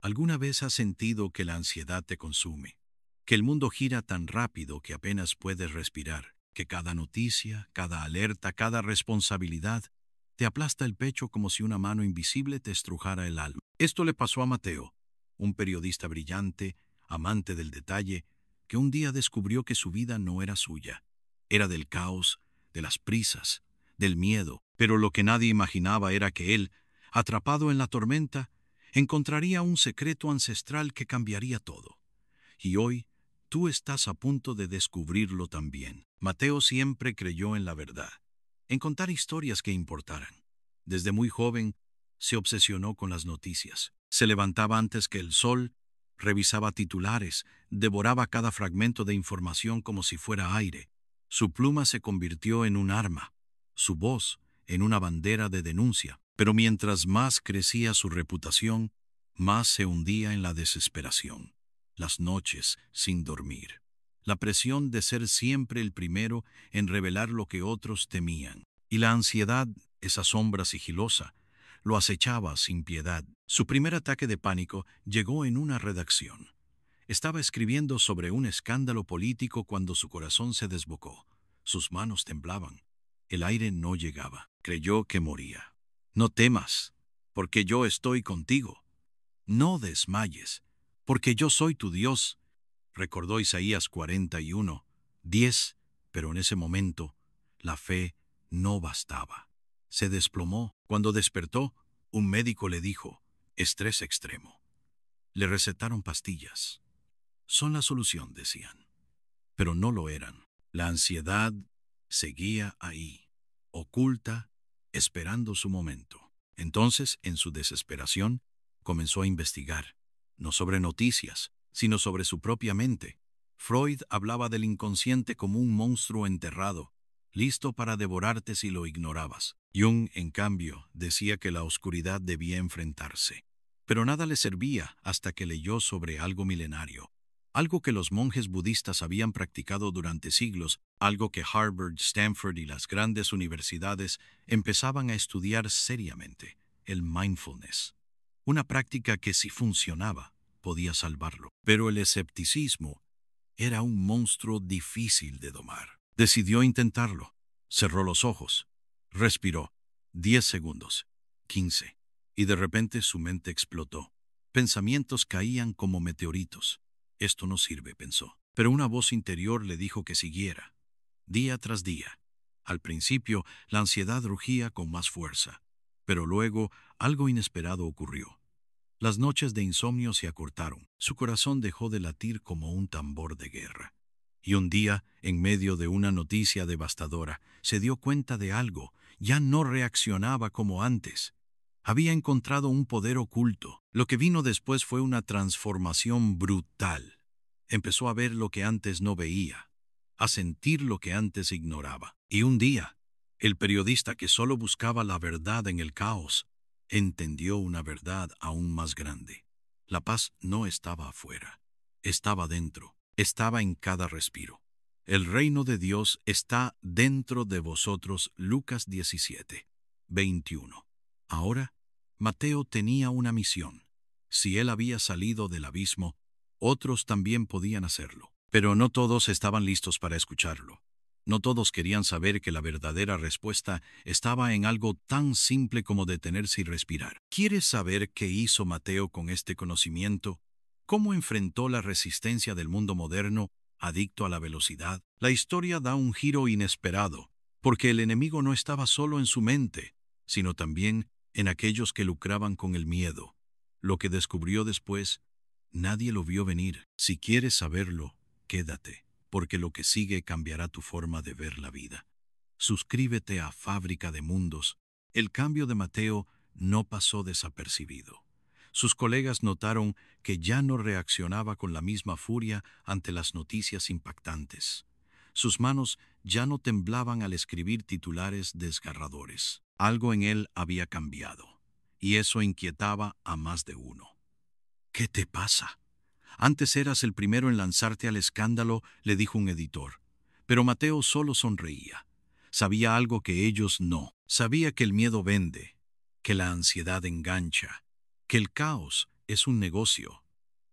¿Alguna vez has sentido que la ansiedad te consume? Que el mundo gira tan rápido que apenas puedes respirar, que cada noticia, cada alerta, cada responsabilidad te aplasta el pecho como si una mano invisible te estrujara el alma. Esto le pasó a Mateo, un periodista brillante, amante del detalle, que un día descubrió que su vida no era suya. Era del caos, de las prisas, del miedo, pero lo que nadie imaginaba era que él, atrapado en la tormenta, encontraría un secreto ancestral que cambiaría todo. Y hoy, tú estás a punto de descubrirlo también. Mateo siempre creyó en la verdad, en contar historias que importaran. Desde muy joven, se obsesionó con las noticias. Se levantaba antes que el sol, revisaba titulares, devoraba cada fragmento de información como si fuera aire. Su pluma se convirtió en un arma, su voz en una bandera de denuncia. Pero mientras más crecía su reputación, más se hundía en la desesperación. Las noches sin dormir. La presión de ser siempre el primero en revelar lo que otros temían. Y la ansiedad, esa sombra sigilosa, lo acechaba sin piedad. Su primer ataque de pánico llegó en una redacción. Estaba escribiendo sobre un escándalo político cuando su corazón se desbocó. Sus manos temblaban. El aire no llegaba. Creyó que moría. No temas, porque yo estoy contigo. No desmayes, porque yo soy tu Dios. Recordó Isaías 41:10, pero en ese momento la fe no bastaba. Se desplomó. Cuando despertó, un médico le dijo, estrés extremo. Le recetaron pastillas. Son la solución, decían. Pero no lo eran. La ansiedad seguía ahí, oculta, esperando su momento. Entonces, en su desesperación, comenzó a investigar, no sobre noticias, sino sobre su propia mente. Freud hablaba del inconsciente como un monstruo enterrado, listo para devorarte si lo ignorabas. Jung, en cambio, decía que la oscuridad debía enfrentarse. Pero nada le servía hasta que leyó sobre algo milenario. Algo que los monjes budistas habían practicado durante siglos, algo que Harvard, Stanford y las grandes universidades empezaban a estudiar seriamente, el mindfulness. Una práctica que si funcionaba, podía salvarlo. Pero el escepticismo era un monstruo difícil de domar. Decidió intentarlo. Cerró los ojos. Respiró. 10 segundos. 15. Y de repente su mente explotó. Pensamientos caían como meteoritos. Esto no sirve, pensó. Pero una voz interior le dijo que siguiera, día tras día. Al principio, la ansiedad rugía con más fuerza, pero luego algo inesperado ocurrió. Las noches de insomnio se acortaron. Su corazón dejó de latir como un tambor de guerra. Y un día, en medio de una noticia devastadora, se dio cuenta de algo. Ya no reaccionaba como antes. Había encontrado un poder oculto. Lo que vino después fue una transformación brutal. Empezó a ver lo que antes no veía, a sentir lo que antes ignoraba. Y un día, el periodista que solo buscaba la verdad en el caos, entendió una verdad aún más grande. La paz no estaba afuera, estaba dentro, estaba en cada respiro. El reino de Dios está dentro de vosotros. Lucas 17:21. Ahora, Mateo tenía una misión. Si él había salido del abismo, otros también podían hacerlo. Pero no todos estaban listos para escucharlo. No todos querían saber que la verdadera respuesta estaba en algo tan simple como detenerse y respirar. ¿Quieres saber qué hizo Mateo con este conocimiento? ¿Cómo enfrentó la resistencia del mundo moderno, adicto a la velocidad? La historia da un giro inesperado, porque el enemigo no estaba solo en su mente, sino también en aquellos que lucraban con el miedo. Lo que descubrió después, nadie lo vio venir. Si quieres saberlo, quédate, porque lo que sigue cambiará tu forma de ver la vida. Suscríbete a Fábrica de Mundos. El cambio de Mateo no pasó desapercibido. Sus colegas notaron que ya no reaccionaba con la misma furia ante las noticias impactantes. Sus manos ya no temblaban al escribir titulares desgarradores. Algo en él había cambiado, y eso inquietaba a más de uno. ¿Qué te pasa? Antes eras el primero en lanzarte al escándalo, le dijo un editor. Pero Mateo solo sonreía. Sabía algo que ellos no. Sabía que el miedo vende, que la ansiedad engancha, que el caos es un negocio.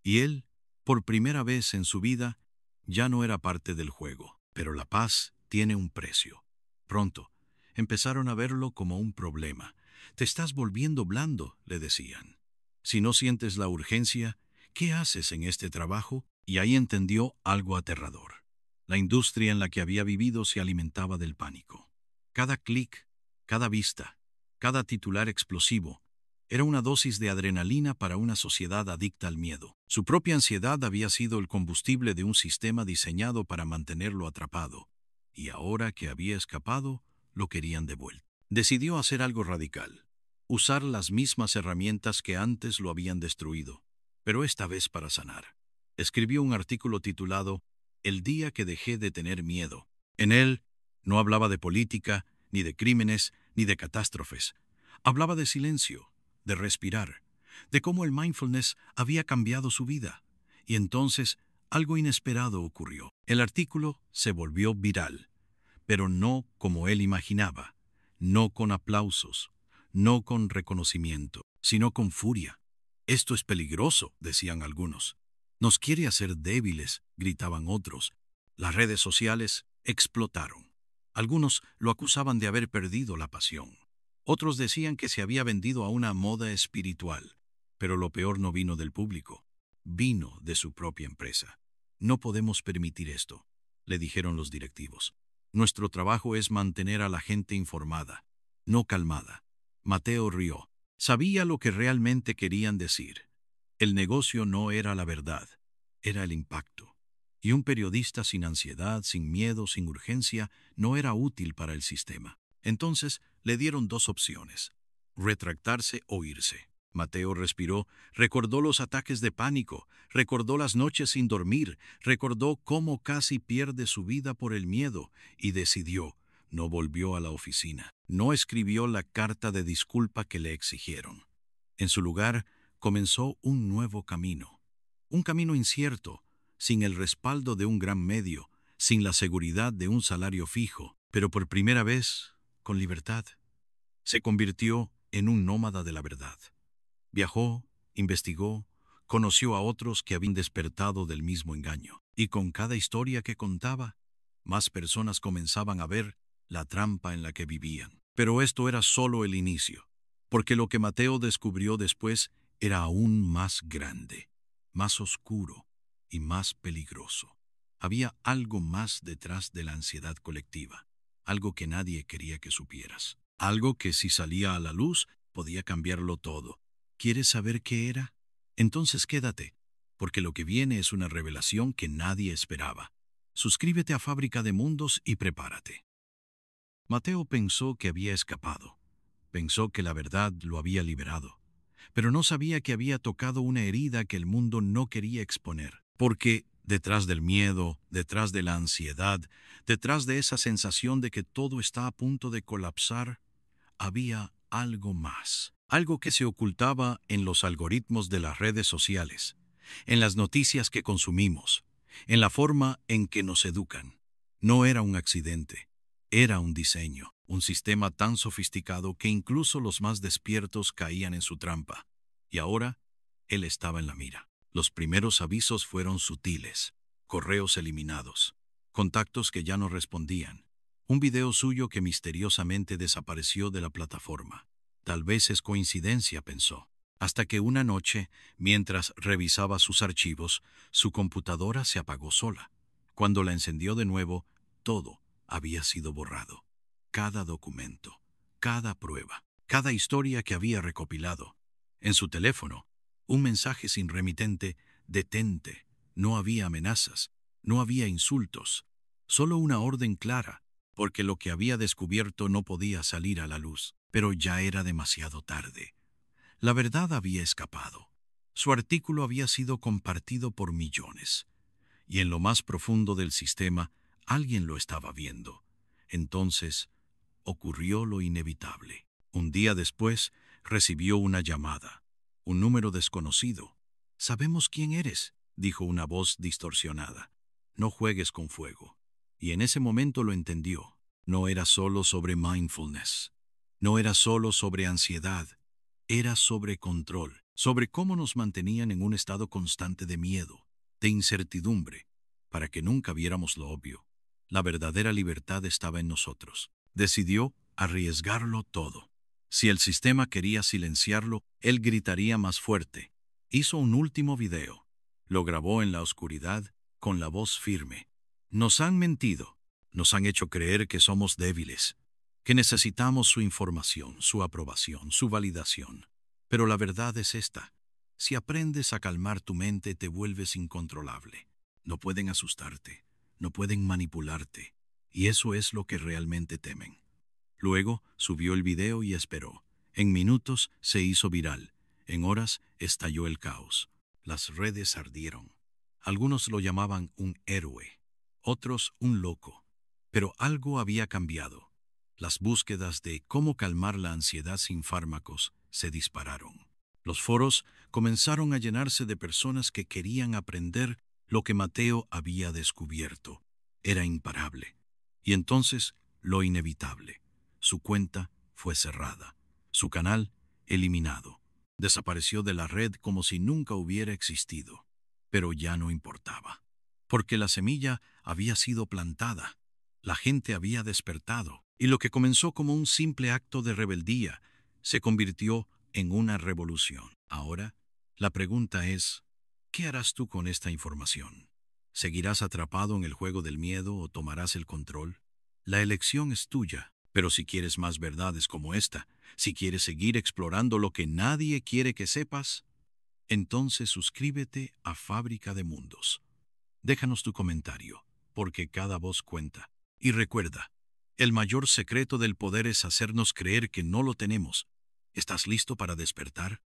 Y él, por primera vez en su vida, ya no era parte del juego. Pero la paz tiene un precio. Pronto, empezaron a verlo como un problema. Te estás volviendo blando, le decían. Si no sientes la urgencia, ¿qué haces en este trabajo? Y ahí entendió algo aterrador. La industria en la que había vivido se alimentaba del pánico. Cada clic, cada vista, cada titular explosivo, era una dosis de adrenalina para una sociedad adicta al miedo. Su propia ansiedad había sido el combustible de un sistema diseñado para mantenerlo atrapado, y ahora que había escapado, lo querían de vuelta. Decidió hacer algo radical, usar las mismas herramientas que antes lo habían destruido, pero esta vez para sanar. Escribió un artículo titulado El día que dejé de tener miedo. En él no hablaba de política, ni de crímenes, ni de catástrofes. Hablaba de silencio, de respirar, de cómo el mindfulness había cambiado su vida. Y entonces algo inesperado ocurrió. El artículo se volvió viral, pero no como él imaginaba, no con aplausos, no con reconocimiento, sino con furia. Esto es peligroso, decían algunos. Nos quiere hacer débiles, gritaban otros. Las redes sociales explotaron. Algunos lo acusaban de haber perdido la pasión. Otros decían que se había vendido a una moda espiritual. Pero lo peor no vino del público, vino de su propia empresa. No podemos permitir esto, le dijeron los directivos. Nuestro trabajo es mantener a la gente informada, no calmada. Mateo rió. Sabía lo que realmente querían decir. El negocio no era la verdad, era el impacto. Y un periodista sin ansiedad, sin miedo, sin urgencia, no era útil para el sistema. Entonces le dieron dos opciones: retractarse o irse. Mateo respiró, recordó los ataques de pánico, recordó las noches sin dormir, recordó cómo casi pierde su vida por el miedo y decidió. No volvió a la oficina, no escribió la carta de disculpa que le exigieron. En su lugar, comenzó un nuevo camino. Un camino incierto, sin el respaldo de un gran medio, sin la seguridad de un salario fijo, pero por primera vez, con libertad. Se convirtió en un nómada de la verdad. Viajó, investigó, conoció a otros que habían despertado del mismo engaño. Y con cada historia que contaba, más personas comenzaban a ver la trampa en la que vivían. Pero esto era solo el inicio, porque lo que Mateo descubrió después era aún más grande, más oscuro y más peligroso. Había algo más detrás de la ansiedad colectiva, algo que nadie quería que supieras, algo que si salía a la luz podía cambiarlo todo. ¿Quieres saber qué era? Entonces quédate, porque lo que viene es una revelación que nadie esperaba. Suscríbete a Fábrica de Mundos y prepárate. Mateo pensó que había escapado. Pensó que la verdad lo había liberado. Pero no sabía que había tocado una herida que el mundo no quería exponer. Porque detrás del miedo, detrás de la ansiedad, detrás de esa sensación de que todo está a punto de colapsar, había algo más. Algo que se ocultaba en los algoritmos de las redes sociales, en las noticias que consumimos, en la forma en que nos educan. No era un accidente, era un diseño, un sistema tan sofisticado que incluso los más despiertos caían en su trampa. Y ahora, él estaba en la mira. Los primeros avisos fueron sutiles: correos eliminados, contactos que ya no respondían, un video suyo que misteriosamente desapareció de la plataforma. Tal vez es coincidencia, pensó, hasta que una noche, mientras revisaba sus archivos, su computadora se apagó sola. Cuando la encendió de nuevo, todo había sido borrado. Cada documento, cada prueba, cada historia que había recopilado. En su teléfono, un mensaje sin remitente: detente. No había amenazas, no había insultos, solo una orden clara, porque lo que había descubierto no podía salir a la luz. Pero ya era demasiado tarde. La verdad había escapado. Su artículo había sido compartido por millones. Y en lo más profundo del sistema, alguien lo estaba viendo. Entonces, ocurrió lo inevitable. Un día después, recibió una llamada. Un número desconocido. «Sabemos quién eres», dijo una voz distorsionada. «No juegues con fuego». Y en ese momento lo entendió. No era solo sobre mindfulness. No era solo sobre ansiedad. Era sobre control. sobre cómo nos mantenían en un estado constante de miedo, de incertidumbre, para que nunca viéramos lo obvio. La verdadera libertad estaba en nosotros. Decidió arriesgarlo todo. Si el sistema quería silenciarlo, él gritaría más fuerte. Hizo un último video. Lo grabó en la oscuridad, con la voz firme. Nos han mentido. Nos han hecho creer que somos débiles, que necesitamos su información, su aprobación, su validación. Pero la verdad es esta. Si aprendes a calmar tu mente, te vuelves incontrolable. No pueden asustarte, no pueden manipularte, y eso es lo que realmente temen. Luego subió el video y esperó. En minutos se hizo viral. En horas estalló el caos. Las redes ardieron. Algunos lo llamaban un héroe, otros un loco. Pero algo había cambiado. Las búsquedas de cómo calmar la ansiedad sin fármacos se dispararon. Los foros comenzaron a llenarse de personas que querían aprender lo que Mateo había descubierto. Era imparable. Y entonces, lo inevitable. Su cuenta fue cerrada. Su canal, eliminado. Desapareció de la red como si nunca hubiera existido. Pero ya no importaba. Porque la semilla había sido plantada. La gente había despertado. Y lo que comenzó como un simple acto de rebeldía se convirtió en una revolución. Ahora, la pregunta es, ¿qué harás tú con esta información? ¿Seguirás atrapado en el juego del miedo o tomarás el control? La elección es tuya, pero si quieres más verdades como esta, si quieres seguir explorando lo que nadie quiere que sepas, entonces suscríbete a Fábrica de Mundos. Déjanos tu comentario, porque cada voz cuenta. Y recuerda, el mayor secreto del poder es hacernos creer que no lo tenemos. ¿Estás listo para despertar?